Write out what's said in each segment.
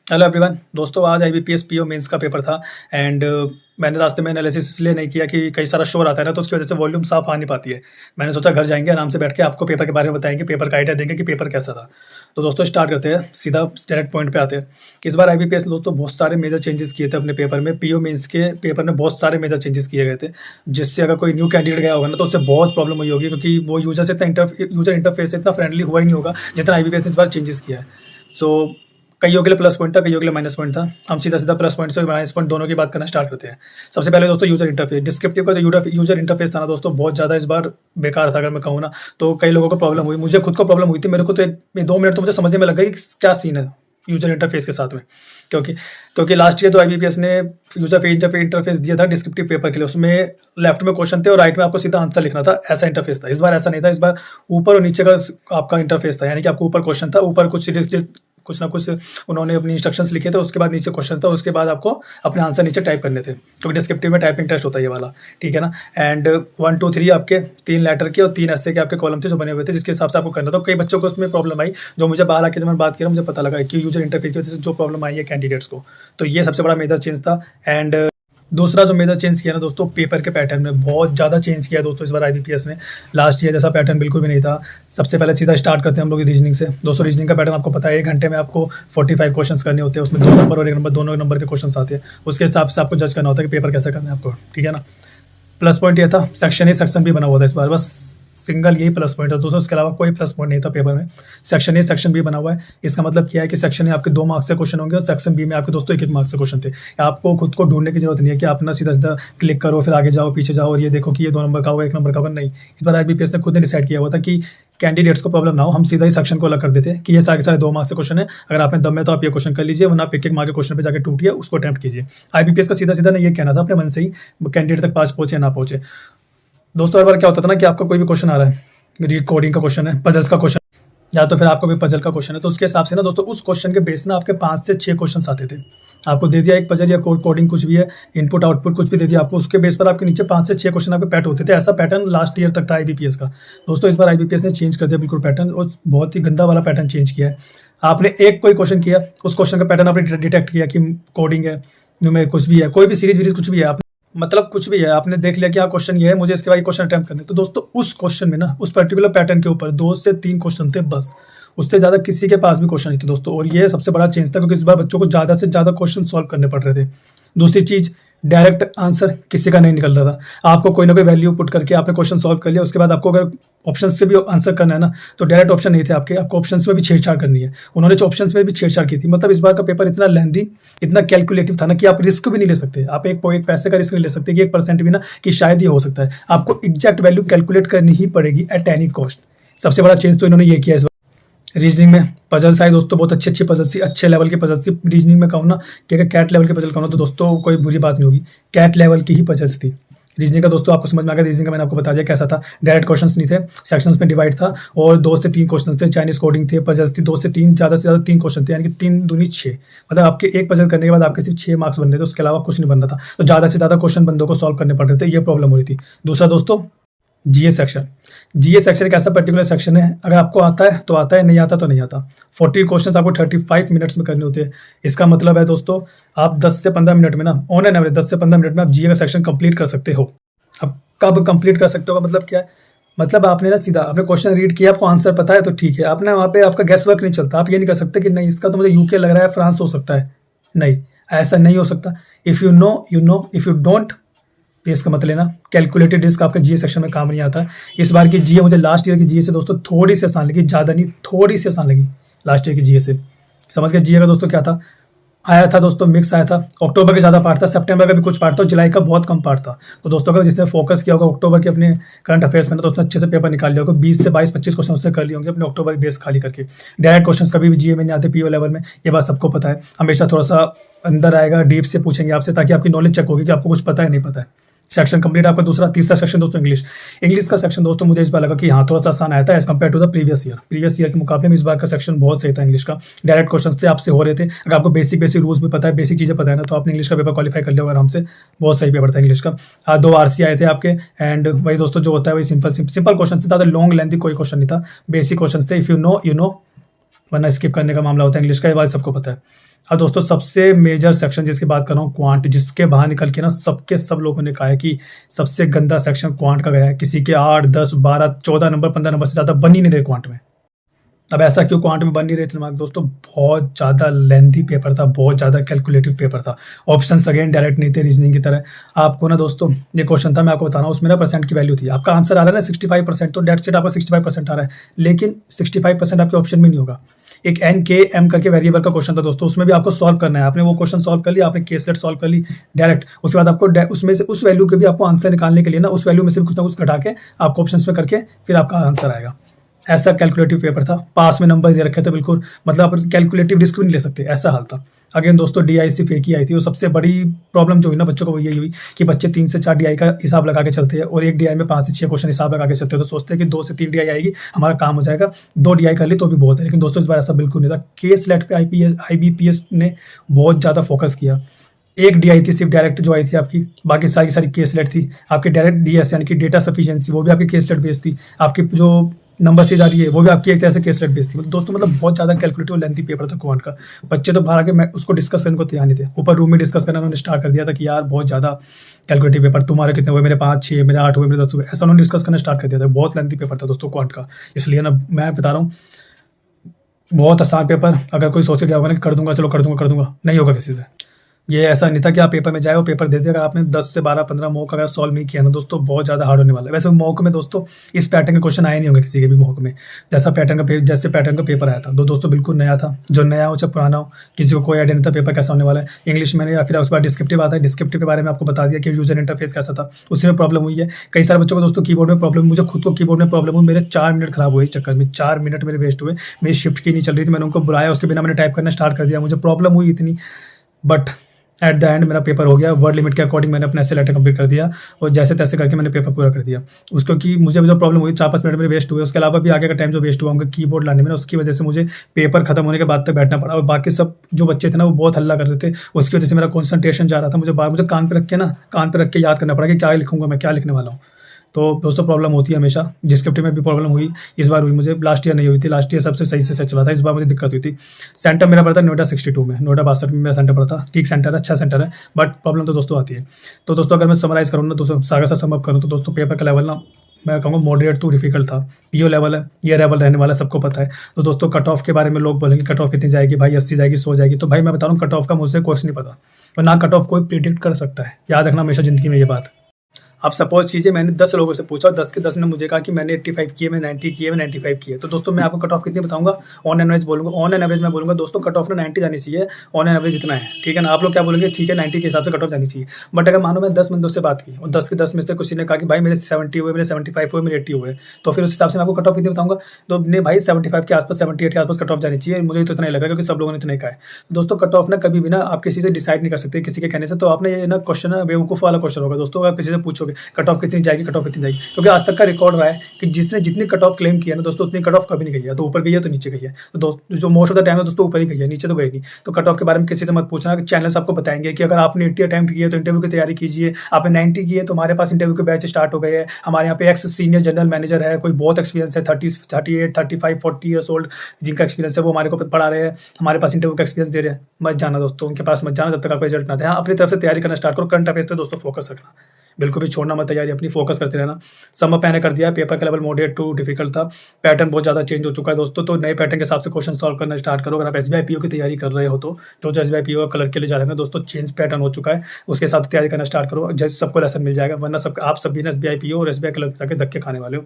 Hello everyone दोस्तों, आज IBPS PO mains का पेपर था एंड मैंने रास्ते में एनालिसिस इसलिए नहीं किया कि कई सारा शोर आता है ना, तो उसकी वजह से वॉल्यूम साफ आ नहीं पाती है। मैंने सोचा घर जाएंगे आराम से बैठ के आपको पेपर के बारे में बताएंगे, पेपर का आइडिया देंगे कि पेपर कैसा था। तो दोस्तों स्टार्ट करते हैं, सीधा डायरेक्ट पॉइंट पे आते हैं। इस बार आईबीपीएस दोस्तों बहुत सारे मेजर चेंजेस किए थे अपने पेपर में। पीओ मेंस के पेपर में बहुत सारे मेजर चेंजेस किए गए थे, जिससे अगर कोई न्यू कैंडिडेट गया होगा ना तो उससे बहुत प्रॉब्लम हुई होगी, क्योंकि वो यूजर इंटरफेस से इतना फ्रेंडली हुआ ही नहीं होगा जितना आईबीपीएस ने इस बार चेंजेस किया है। सो कईयों के लिए प्लस पॉइंट था, कईयों के लिए माइनस पॉइंट था। हम सीधा सीधा प्लस पॉइंट से माइनस पॉइंट दोनों की बात करना स्टार्ट करते हैं। सबसे पहले दोस्तों यूजर इंटरफेस, डिस्क्रिप्टिव का जो यूजर इंटरफेस था ना दोस्तों, बहुत ज़्यादा इस बार बेकार था अगर मैं कहूँ ना। तो कई लोगों को प्रॉब्लम हुई, मुझे खुद को प्रॉब्लम हुई थी। मेरे को तो 2 मिनट तो मुझे समझने में लग गई कि क्या सीन है यूजर इंटरफेस के साथ में। क्योंकि क्योंकि लास्ट ईयर तो आईबीपीएस ने यूजर इंटरफेस दिया था डिस्क्रिप्टिव पेपर के लिए, उसमें लेफ्ट में क्वेश्चन थे और राइट में आपको सीधा आंसर लिखना था, ऐसा इंटरफेस था। इस बार ऐसा नहीं था, इस बार ऊपर और नीचे का आपका इंटरफेस था, यानी कि आपको ऊपर क्वेश्चन था, ऊपर कुछ ना कुछ उन्होंने अपनी इंस्ट्रक्शंस लिखे थे, उसके बाद नीचे क्वेश्चन था, उसके बाद आपको अपने आंसर नीचे टाइप करने थे, क्योंकि डिस्क्रिप्टिव में टाइपिंग टेस्ट होता है ये वाला, ठीक है ना। एंड 1 2 3 आपके 3 लेटर के और 3 ऐसे के आपके कॉलम थे जो बने हुए थे, जिसके हिसाब से आपको करना था। तो कई बच्चों को उसमें प्रॉब्लम आई, जो मुझे बाहर आके जब मैं बात किया मुझे पता लगा कि यूजर इंटरफेस की वजह से जो प्रॉब्लम आई है कैंडिडेट्स को। तो ये सबसे बड़ा मेजर चेंज था। एंड दूसरा जो मेजर चेंज किया ना दोस्तों, पेपर के पैटर्न में बहुत ज़्यादा चेंज किया है दोस्तों इस बार आईबीपीएस ने। लास्ट ईयर जैसा पैटर्न बिल्कुल भी नहीं था। सबसे पहले सीधा स्टार्ट करते हैं हम लोग रीजनिंग से। दोस्तों रीजनिंग का पैटर्न आपको पता है, 1 घंटे में आपको 45 क्वेश्चंस करने होते हैं, उसमें 2 नंबर और 1 नंबर दोनों नंबर के क्वेश्चंस आते हैं। उसके हिसाब से आपको जज करना होता है कि पेपर कैसा करना है आपको, ठीक है ना। प्लस पॉइंट ये था, सेक्शन ए सेक्शन बी बना हुआ था इस बार, बस सिंगल यही प्लस पॉइंट है दोस्तों, इसके अलावा कोई प्लस पॉइंट नहीं था पेपर में। सेक्शन ए सेक्शन बी बना हुआ है, इसका मतलब क्या है कि सेक्शन ए आपके 2 मार्क्स से क्वेश्चन होंगे और सेक्शन बी में आपके दोस्तों 1 मार्क्स से क्वेश्चन थे। आपको खुद को ढूंढने की जरूरत नहीं है कि आप ना सीधा सीधा क्लिक करो फिर आगे जाओ पीछे जाओ और ये देखो कि ये 2 नंबर का होगा 1 नंबर का होगा, नहीं। इस बार आईबीपीएस ने खुद ने डिसाइड किया हुआ था कि कैंडिडेट्स को प्रॉब्लम ना हो, हम सीधा ही सेक्शन को अलग कर देते हैं कि ये सारे 2 मार्क्स से क्वेश्चन है, अगर आपने दम है तो आप ये क्वेश्चन कर लीजिए, वरना आप एक मार्क के क्वेश्चन पे जाकर टूटिए, उसको अटेम्प्ट कीजिए। आईबीपीएस का सीधा सीधा ने ये कहना था अपने मन से ही, कैंडिडेट तक पास पहुंचे ना पहुंचे। दोस्तों हर बार क्या होता था ना कि आपका कोई भी क्वेश्चन आ रहा है, रीड कोडिंग का क्वेश्चन है, पजल्स का क्वेश्चन, या तो फिर आपका कोई पजल का क्वेश्चन है, तो उसके हिसाब से ना दोस्तों उस क्वेश्चन के बेस ना आपके 5 से 6 क्वेश्चन आते थे। आपको दे दिया एक पजल या कोडिंग कुछ भी है, इनपुट आउटपुट कुछ भी दे दिया आपको, उसके बेस पर आपके नीचे 5 से 6 क्वेश्चन आपके पैट होते थे। ऐसा पैटर्न लास्ट ईयर तक था आईबीपीएस का। दोस्तों इस बार आईबीपीएस ने चेंज कर दिया बिल्कुल पैटर्न, और बहुत ही गंदा वाला पैटर्न चेंज किया है। आपने एक कोई क्वेश्चन किया, उस क्वेश्चन का पैटर्न आपने डिटेक्ट किया कि कोडिंग है, न्यूमेरिक कुछ भी है, कोई भी सीरीज वीरीज कुछ भी है, मतलब कुछ भी है, आपने देख लिया कि हाँ क्वेश्चन ये है, मुझे इसके बाद क्वेश्चन अटेम्प्ट करने। तो दोस्तों उस क्वेश्चन में ना, उस पर्टिकुलर पैटर्न के ऊपर 2 से 3 क्वेश्चन थे बस, उससे ज़्यादा किसी के पास भी क्वेश्चन नहीं थे दोस्तों। और ये सबसे बड़ा चेंज था, क्योंकि इस बार बच्चों को ज़्यादा से ज़्यादा क्वेश्चन सॉल्व करने पड़ रहे थे। दूसरी चीज़, डायरेक्ट आंसर किसी का नहीं निकल रहा था। आपको कोई ना कोई वैल्यू पुट करके आपने क्वेश्चन सॉल्व कर लिया, उसके बाद आपको अगर ऑप्शन से भी आंसर करना है ना, तो डायरेक्ट ऑप्शन नहीं थे आपके, आपको ऑप्शन में भी छेड़छाड़ करनी है। उन्होंने जो ऑप्शन में भी छेड़छाड़ की थी, मतलब इस बार का पेपर इतना लेंदी, इतना कैलकुलेटिव था ना कि आप रिस्क भी नहीं ले सकते। आप एक पैसे का रिस्क नहीं ले सकते कि 1% भी ना, कि शायद ये हो सकता है। आपको एग्जैक्ट वैल्यू कैलकुलेट करनी ही पड़ेगी एट एनी कॉस्ट। सबसे बड़ा चेंज तो इन्होंने ये किया इस बार। रीजनिंग में पजल्स आई दोस्तों, बहुत अच्छी पजल्स थी, अच्छे लेवल की पजल्स थी। रीजनिंग में कहूँ ना कि अगर कैट लेवल की पजल कहूँ तो दोस्तों कोई बुरी बात नहीं होगी, कैट लेवल की ही पजल्स थी। रीजनिंग का दोस्तों आपको समझ में आ गया, रीजनिंग का मैंने आपको बता दिया कैसा था। डायरेक्ट क्वेश्चंस नहीं थे, सेक्शंस में डिवाइड था, और 2 से 3 क्वेश्चन थे, चाइनीज कोडिंग थे, पजल्स थी 2 से 3, ज़्यादा से ज़्यादा 3 क्वेश्चन थे, यानी कि 3 दूनी 6। मतलब आपके एक पजल करने के बाद आपके सिर्फ 6 मार्क्स बन रहे थे, उसके अलावा कुछ नहीं बन रहा था। तो ज़्यादा से ज़्यादा क्वेश्चन बंदों को सॉल्व करने पड़ रहे थे, ये प्रॉब्लम हो रही थी। दूसरा दोस्तों जीए सेक्शन। जीए सेक्शन एक ऐसा पर्टिकुलर सेक्शन है, अगर आपको आता है तो आता है, नहीं आता तो नहीं आता। 40 क्वेश्चन आपको 35 मिनट्स में करने होते हैं। इसका मतलब है दोस्तों आप 10 से 15 मिनट में ना, ऑन एन एवरेज 10 से 15 मिनट में आप जीए का सेक्शन कंप्लीट कर सकते हो। अब कब कंप्लीट कर सकते हो का मतलब क्या है? मतलब आपने ना सीधा आपने क्वेश्चन रीड किया, आपको आंसर पता है तो ठीक है, आपने वहाँ पे आपका गैस वर्क नहीं चलता। आप ये नहीं कर सकते कि नहीं इसका तो मुझे यूके लग रहा है, फ्रांस हो सकता है। नहीं, ऐसा नहीं हो सकता। If you know you know, if you don't इसका मतलब लेना। कैलकुलेटेड रिस्क आपका जीए सेक्शन में काम नहीं आता। इस बार की जीए मुझे लास्ट ईयर की जीए से दोस्तों थोड़ी सी आसान लगी, ज़्यादा नहीं, थोड़ी सी आसान लगी लास्ट ईयर की जीए से। समझ गए जीए का दोस्तों क्या था? आया था दोस्तों मिक्स आया था। अक्टूबर का ज़्यादा पार्ट था, सितंबर का भी कुछ पार्ट था, जुलाई का बहुत कम पार्ट था। तो दोस्तों अगर जिसने फोकस किया होगा अक्टूबर के अपने करंट अफेयर्स में, तो उसने अच्छे से पेपर निकाल लिया होगा। 20 से 22-25 क्वेश्चन उसने कर लिए होंगे अपने अक्टूबर बेस खाली करके। डायरेक्ट क्वेश्चन कभी भी जीए में नहीं आते पीओ लेवल में, ये बात सबको पता है। हमेशा थोड़ा सा अंदर आएगा, डीप से पूछेंगे आपसे, ताकि आपकी नॉलेज चेक होगी कि आपको कुछ पता है नहीं पता है। सेक्शन कंप्लीट आपका दूसरा। तीसरा सेक्शन दोस्तों इंग्लिश का सेक्शन दोस्तों मुझे इस बार लगा कि हाँ थोड़ा सा आसान आया था as compare to the previous year के मुकाबले में इस बार का सेक्शन बहुत सही था। इंग्लिश का डायरेक्ट क्वेश्चन थे, आपसे हो रहे थे। अगर आपको बेसिक रूल्स भी पता है, बेसिक चीज़ें पता है ना, तो आपने इंग्लिश का पेपर क्वालिफाई कर लिया आराम से। बहुत सही पेपर था इंग्लिश का। 2 आरसी आए थे आपके, एंड वही दोस्तों जो होता है वही सिंपल क्वेश्चन थे, ज़्यादा लॉन्ग लेंथी कोई क्वेश्चन नहीं था, बेसिक क्वेश्चन थे। If you know you know, वरना स्किप करने का मामला होता है इंग्लिश का, ये बात सबको पता है। अब दोस्तों सबसे मेजर सेक्शन जिसकी बात कर रहा हूँ क्वांट, जिसके बाहर निकल के ना सब लोगों ने कहा है कि सबसे गंदा सेक्शन क्वांट का गया है। किसी के 8, 10, 12, 14 नंबर, 15 नंबर से ज़्यादा बन ही नहीं रहे क्वांट में। अब ऐसा क्यों क्वांट में बन नहीं रहे इतने मार्क्स दोस्तों? बहुत ज़्यादा लेंथी पेपर था, बहुत ज़्यादा कैलकुलेटिव पेपर था। ऑप्शंस अगेन डायरेक्ट नहीं थे रीजनिंग की तरह। आपको ना दोस्तों ये क्वेश्चन था, मैं आपको बता रहा हूँ, उसमें ना परसेंट की वैल्यू थी। आपका आंसर आ रहा है ना 65%, तो डेट सेट आपका 65% आ रहा है, लेकिन 65% आपके ऑप्शन में नहीं होगा। एक एन के एम करके वेरिएबल का क्वेश्चन था दोस्तों, उसमें भी आपको सॉल्व करना है। आपने वो क्वेश्चन सॉल्व कर लिया, आपने केस सेट सॉल्व कर ली डायरेक्ट, उसके बाद आपको उसमें से उस वैल्यू के भी आपको आंसर निकालने के लिए ना उस वैल्यू में से कुछ ना कुछ घटा के आपको ऑप्शंस में करके फिर आपका आंसर आएगा। ऐसा कैलकुलेटिव पेपर था, पास में नंबर दे रखे थे बिल्कुल, मतलब आप कैलकुलेटिव रिस्क भी नहीं ले सकते, ऐसा हाल था। अगेन दोस्तों DI सिर्फ एक ही आई थी, वो सबसे बड़ी प्रॉब्लम जो हुई ना बच्चों को वो यही हुई कि बच्चे 3 से 4 DI का हिसाब लगा के चलते हैं और एक DI में 5 से 6 क्वेश्चन हिसाब लगा के चलते हैं, तो सोचते हैं कि 2 से 3 DI आएगी हमारा काम हो जाएगा, 2 DI कर ली तो भी बहुत है। लेकिन दोस्तों इस बार ऐसा बिल्कुल नहीं था। केस लेट पे IBPS ने बहुत ज़्यादा फोकस किया। एक DI थी सिर्फ डायरेक्ट जो आई थी आपकी, बाकी सारी की सारी केस लेट थी। आपकी डायरेक्ट DS यानी कि डेटा सफिशिएंसी वो भी आपकी केस लेट बेस्ड थी। आपकी जो नंबर सीरीज आ रही है वो भी आपकी एक तरह से केस लेट बेस्ड थी। दोस्तों मतलब बहुत ज़्यादा कैलकुलेटिव लेंथी पेपर था क्वांट का। बच्चे तो बाहर आके मैं उसको डिस्कस करने को तैयार नहीं थे, ऊपर रूम में डिस्कस करना उन्होंने स्टार्ट कर दिया था कि यार बहुत ज़्यादा कैलकुलेटिव पेपर, तुम्हारे कितने हुए, मेरे 5, 6, मेरे 8 हुए, मेरे 10 हुए, ऐसा उन्होंने डिस्कस करना स्टार्ट कर दिया था। बहुत लेंथी पेपर था दोस्तों क्वांट का, इसलिए ना मैं बता रहा हूँ बहुत आसान पेपर। अगर कोई सोच के गया होगा ना कि कर दूंगा, चलो कर दूंगा, नहीं होगा किसी से। ये ऐसा नहीं था कि आप पेपर में जाए और पेपर दे दे। अगर आपने 10 से 12, 15 मॉक अगर सॉल्व नहीं किया ना दोस्तों, बहुत ज़्यादा हार्ड होने वाला है। वैसे मॉक में दोस्तों इस पैटर्न के क्वेश्चन आए नहीं होंगे किसी के भी मॉक में, जैसे पैटर्न का पेपर आया था। दोस्तों बिल्कुल नया था, जो नया हो चाहे पुराना हो, किसी को कोई आइडिया नहीं था पेपर कैसा होने वाला है इंग्लिश में। या फिर उसके बाद डिस्क्रिप्टिव आता है, डिस्क्रिप्टिव के बारे में आपको बता दिया कि यूजर इंटरफेस कैसा था, उसी में प्रॉब्लम हुई है। कई सारे बच्चों को दोस्तों कीबोर्ड में प्रॉब्लम, मुझे खुद को कीबोर्ड में प्रॉब्लम हुई, मेरे 4 मिनट खराब हुए इस चक्कर में, 4 मिनट मेरे वेस्ट हुए। मेरी शिफ्ट की नहीं चल रही थी, मैंने उनको बुलाया, उसके बिना मैंने टाइप करना स्टार्ट कर दिया, मुझे प्रॉब्लम हुई इतनी, बट एट द एंड मेरा पेपर हो गया। वर्ड लिमिट के अकॉर्डिंग मैंने अपना ऐसे लेटर कंप्लीट कर दिया और जैसे तैसे करके मैंने पेपर पूरा कर दिया। उसको कि मुझे जो प्रॉब्लम हुई 4-5 मिनट मेरे वेस्ट हुए, उसके अलावा भी आगे का टाइम जो वेस्ट हुआ उनका कीबोर्ड लाने में, उसकी वजह से मुझे पेपर खत्म होने के बाद तक बैठना पड़ा। और बाकी सब जो बच्चे थे ना वो बहुत हल्ला कर रहे थे, उसकी वजह से मेरा कॉन्सनट्रेशन जा रहा था। मुझे कान पे रख के याद करना पड़ा कि क्या लिखूंगा मैं, क्या लिखने वाला हूँ। तो दोस्तों प्रॉब्लम होती है हमेशा, डिस्क्रिप्टिव में भी प्रॉब्लम हुई, इस बार हुई मुझे। लास्ट ईयर नहीं हुई थी, लास्ट ईयर सबसे सही से चला था, इस बार मुझे दिक्कत हुई थी। सेंटर मेरा पड़ता है नोएडा 62 में, नोएडा 62 में मेरा सेंटर पड़ता, ठीक सेंटर है, अच्छा सेंटर है, बट प्रॉब्लम तो दोस्तों आती है। तो दोस्तों अगर मैं समराइज़ करूँ ना दोस्तों, सागर से सम अप करूँ तो दोस्तों पेपर का लेवल ना मैं कहूँगा मॉडरेट टू डिफिकल्ट था। PO लेवल है, ये लेवल रहने वाला सबको पता है। तो दोस्तों कट ऑफ के बारे में लोग बोलेंगे कट ऑफ कितनी जाएगी भाई, 80 जाएगी, 100 जाएगी, तो भाई मैं बता रहा हूँ कट ऑफ का मुझसे कुछ नहीं पता, और ना कट ऑफ कोई प्रिडिक्ट कर सकता है। याद रखना हमेशा ज़िंदगी में ये बात। आप सपोज कीजिए मैंने 10 लोगों से पूछा और 10 के 10 ने मुझे कहा कि मैंने 85 किए, मैं 90 किए, मैं 95 किए, तो दोस्तों मैं आपको कट ऑफ कितनी बताऊंगा, ऑन एवरेज बोलूंगा। ऑन एवरेज मैं बोलूंगा दोस्तों कट ऑफ ना 90 जानी चाहिए, ऑन एवरेज इतना है, ठीक है ना। आप लोग क्या बोलेंगे, ठीक है 90 के हिसाब से कट ऑफ जानी चाहिए। बट अगर मानो मैं 10 बंदों से बात की और 10 के 10 में से किसी ने कहा कि भाई मेरे 70 हुए, मेरे 75 हुए, मेरे 80 हुए, तो फिर उस हिसाब से मैं आपको कट ऑफ कितनी बताऊंगा। तो ने भाई 75 के आसपास, 78 के आसपास कट ऑफ जानी चाहिए, मुझे तो इतना ही लग रहा है क्योंकि सब लोगों ने इतना ही कहा है। दोस्तों कट ऑफ ना कभी भी ना आप किसी से डिसाइड नहीं कर सकते किसी के कहने से। तो आपने ये ना क्वेश्चन है बेवकूफ़ वाला क्वेश्चन होगा दोस्तों, आप किसी से पूछोगे कट ऑफ कितनी जाएगी, कट ऑफ कितनी जाएगी, क्योंकि आज तक का रिकॉर्ड रहा है कि जिसने जितनी कट ऑफ क्लेम किया ना दोस्तों, उतनी कट ऑफ कभी नहीं गई है, तो ऊपर गई है तो नीचे गई है। तो दोस्तों जो मोस्ट ऑफ द टाइम है दोस्तों ऊपर ही गई है, नीचे तो गई नहीं। तो कट ऑफ के बारे में किसी से मत पूछना, चैनल्स आपको बताएंगे कि अगर आपने 80 अटेम्प्ट किए तो इंटरव्यू की तैयारी कीजिए, आपने 90 किए तो हमारे पास इंटरव्यू के बैच स्टार्ट हो गए हैं। हमारे यहाँ पे एक्स सीनियर जनरल मैनेजर है, कोई बहुत एक्सपीरियंस है, 30, 38, 35, 40 ईयर्स ओल्ड जिनका एक्सपीरियंस है, वो हमारे को पढ़ा रहे हैं, हमारे पास इंटरव्यू का एक्सपीरियंस दे रहे हैं। मत जाना दोस्तों उनके पास, मत जाना जब तक आपका रिजल्ट ना आए। हाँ अपनी तरफ से तैयारी करना स्टार्ट करो, करंट अफेयर्स पे दोस्तों फोकस रखना, बिल्कुल भी छोड़ना मत, तैयारी अपनी फोकस करते रहना। सम अप मैंने कर दिया, पेपर का लेवल मॉडरेट टू डिफिकल्ट था, पैटर्न बहुत ज़्यादा चेंज हो चुका है दोस्तों, तो नए पैटर्न के हिसाब से क्वेश्चन सॉल्व करना स्टार्ट करो। अगर आप SBI PO की तैयारी कर रहे हो तो जो SBI PO कलर के लिए जा रहे हैं दोस्तों, चेंज पैटर्न हो चुका है, उसके हिसाब से तैयारी करना स्टार्ट करो, जैसे सबको लेसन मिल जाएगा। वरना सब आप सभी ने SBI PO और SBI कलर जाके धक्के खाने वाले हो।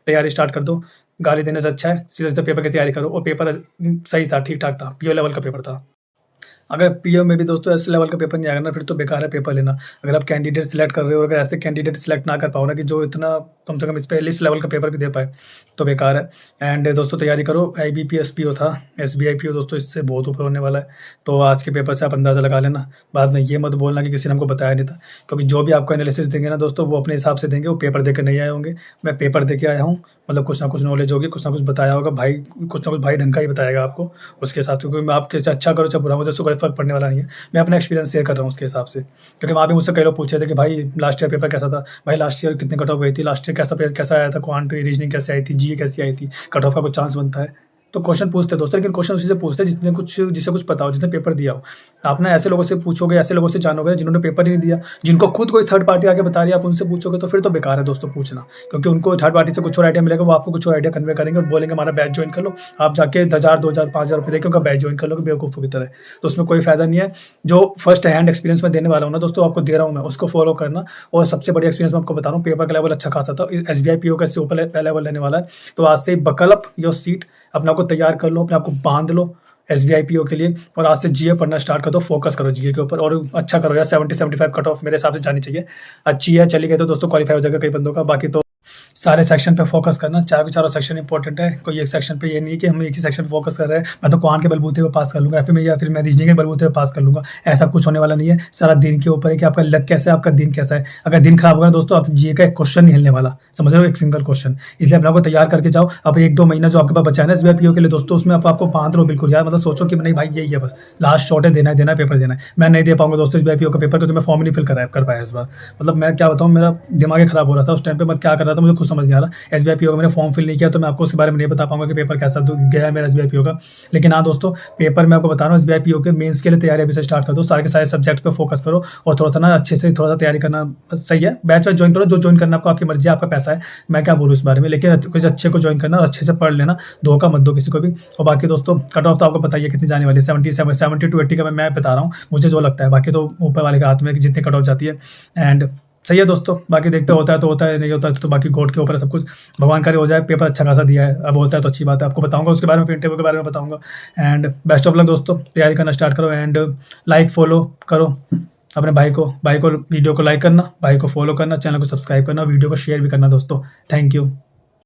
तैयारी स्टार्ट कर दो, गाली देने से अच्छा है सीधे पेपर की तैयारी करो। और पेपर सही था, ठीक ठाक था, PO लेवल का पेपर था। अगर PO में भी दोस्तों ऐसे लेवल का पेपर नहीं आएगा ना, फिर तो बेकार है पेपर लेना। अगर आप कैंडिडेट सिलेक्ट कर रहे हो, अगर ऐसे कैंडिडेट सिलेक्ट ना कर पाओ ना कि जो इतना कम से कम इस पर इस लेवल का पेपर भी दे पाए, तो बेकार है। एंड दोस्तों तैयारी करो, IBPS PO था, SBI PO दोस्तों इससे बहुत ऊपर होने वाला है। तो आज के पेपर से आप अंदाज़ा लगा लेना, बाद में ये मत बोलना कि किसी ने हमको बताया नहीं था, क्योंकि जो भी आपको एनालिसिस देंगे ना दोस्तों वो अपने हिसाब से देंगे, वो पेपर दे के नहीं आए होंगे। मैं पेपर दे के आया हूँ, मतलब कुछ ना कुछ नॉलेज होगी, कुछ ना कुछ बताया होगा भाई, कुछ ना कुछ भाई ढंग का ही बताएगा आपको उसके हिसाब से। क्योंकि मैं आपके अच्छा करो चाहे बुरा, मुझे उससे कोई फर्क पड़ने वाला नहीं है, मैं अपना एक्सपीरियंस शेयर कर रहा हूँ उसके हिसाब से। क्योंकि वहाँ भी मुझसे कई लोग पूछे थे कि भाई लास्ट ईयर पेपर कैसा था, भाई लास्ट ईयर कितनी कट ऑफ गई थी, लास्ट ईयर कैसा आया था, क्वांट रीजनिंग कैसे आई थी, GE कैसी आई थी, कट ऑफ का कुछ चांस बनता है। तो क्वेश्चन पूछते हैं दोस्तों, लेकिन क्वेश्चन उसी से पूछते हैं जिसे कुछ पता हो, जिसने पेपर दिया हो। आप ना ऐसे लोगों से पूछोगे, ऐसे लोगों से जानोगे जिन्होंने पेपर ही नहीं दिया, जिनको खुद कोई थर्ड पार्टी आके बता रही है, आप उनसे पूछोगे तो फिर तो बेकार है दोस्तों पूछना, क्योंकि उनको थर्ड पार्टी से कुछ और आइडिया मिलेगा, वो आपको कुछ और आइडिया कन्वे करेंगे और बोलेंगे हमारा बैच ज्वाइन कर लो। आप जाके 1000 2000 5000 रुपये देके उनका बैच ज्वाइन कर लोगे बेवकूफ़ों की तरह, तो उसमें कोई फायदा नहीं है। जो फर्स्ट हैंड एक्सपीरियंस मैं देने वाला हूँ ना दोस्तों, आपको दे रहा हूँ मैं, उसको फॉलो करना। और सबसे बढ़िया एक्सपीरियंस मैं आपको बता रहा हूँ, पेपर का लेवल अच्छा खासा था, SBI PO का इससे ऊपर लेवल रहने वाला है। तो आज से बकल अप योर सीट, अपने आप को तैयार कर लो, अपने आप को बांध लो SBI PO के लिए, और आज से GA पढ़ना स्टार्ट कर दो, फोकस करो GA के ऊपर और अच्छा करो यार। 70-75 कट ऑफ मेरे हिसाब से जानी चाहिए, अच्छी है, चली गई तो दोस्तों क्वालिफाई हो जाएगा कई बंदों का। बाकी तो सारे सेक्शन पे फोकस करना, चारों के चारों सेक्शन इंपॉर्टेंट है, कोई एक सेक्शन पे ये नहीं है कि हम एक ही सेक्शन पे फोकस कर रहे हैं, मैं तो क्वांट के बलबूते पे पास कर लूँगा या फिर मैं रीजनिंग के बलबूते पे पास कर लूँगा, ऐसा कुछ होने वाला नहीं है। सारा दिन के ऊपर है कि आपका लक कैसा है, आपका दिन कैसा है। अगर दिन खराब होगा ना दोस्तों, आप GA का एक क्वेश्चन नहीं हिलने वाला, समझ रहे हो, एक सिंगल क्वेश्चन। इसलिए अपने को तैयार करके जाओ। अब 1-2 महीना जो आपके पास बचा है ना SBI PO के लिए दोस्तों, उसमें आपको बांध लो बिल्कुल यार, मतलब सोचो कि नहीं भाई यही है, बस लास्ट शॉट है, देना है पेपर देना है। मैं नहीं दे पाऊंगा दोस्तों SBI PO का पेपर, क्योंकि मैं फॉर्म नहीं फिल कर पाया इस बार। मतलब मैं क्या बताऊँ, मेरा दिमाग ही खराब हो रहा था उस टाइम पे, मैं क्या कर रहा था मुझे खुद समझ नहीं आ रहा। SBI PO का मैंने फॉर्म फिल नहीं किया, तो मैं आपको उसके बारे में नहीं बता पाऊंगा कि पेपर कैसा गया है मेरा SBI PO का। लेकिन हाँ दोस्तों, पेपर मैं आपको बता रहा हूँ, SBI PO के मेंस के लिए तैयारी अभी से स्टार्ट कर दो, सारे के सारे सब्जेक्ट पे फोकस करो और थोड़ा सा ना अच्छे से थोड़ा सा तैयारी करना सही है। बैच वाइज ज्वाइन करो, जो ज्वाइन करना आपको, आपकी मर्जी है, आपका पैसा है, मैं क्या बोलूँ इस बारे में। लेकिन कुछ अच्छे को ज्वाइन करना, अच्छे से पढ़ लेना, धोखा मत दो किसी को भी। और बाकी दोस्तों कट ऑफ तो आपको पता ही है कितनी जाने वाली है, 70 to 80 का मैं बता रहा हूँ, मुझे जो लगता है, बाकी तो ऊपर वाले के हाथ में जितनी कट ऑफ जाती है। एंड सही है दोस्तों, बाकी देखते होता है तो होता है, नहीं होता है तो बाकी गॉड के ऊपर है सब कुछ, भगवान करे हो जाए। पेपर अच्छा खासा दिया है, अब होता है तो अच्छी बात है, आपको बताऊंगा उसके बारे में, फिर इंटरव्यू के बारे में बताऊंगा। एंड बेस्ट ऑफ लक दोस्तों, तैयारी करना स्टार्ट करो एंड लाइक फॉलो करो अपने भाई को वीडियो को लाइक करना, भाई को फॉलो करना, चैनल को सब्सक्राइब करना, वीडियो को शेयर भी करना दोस्तों। Thank you.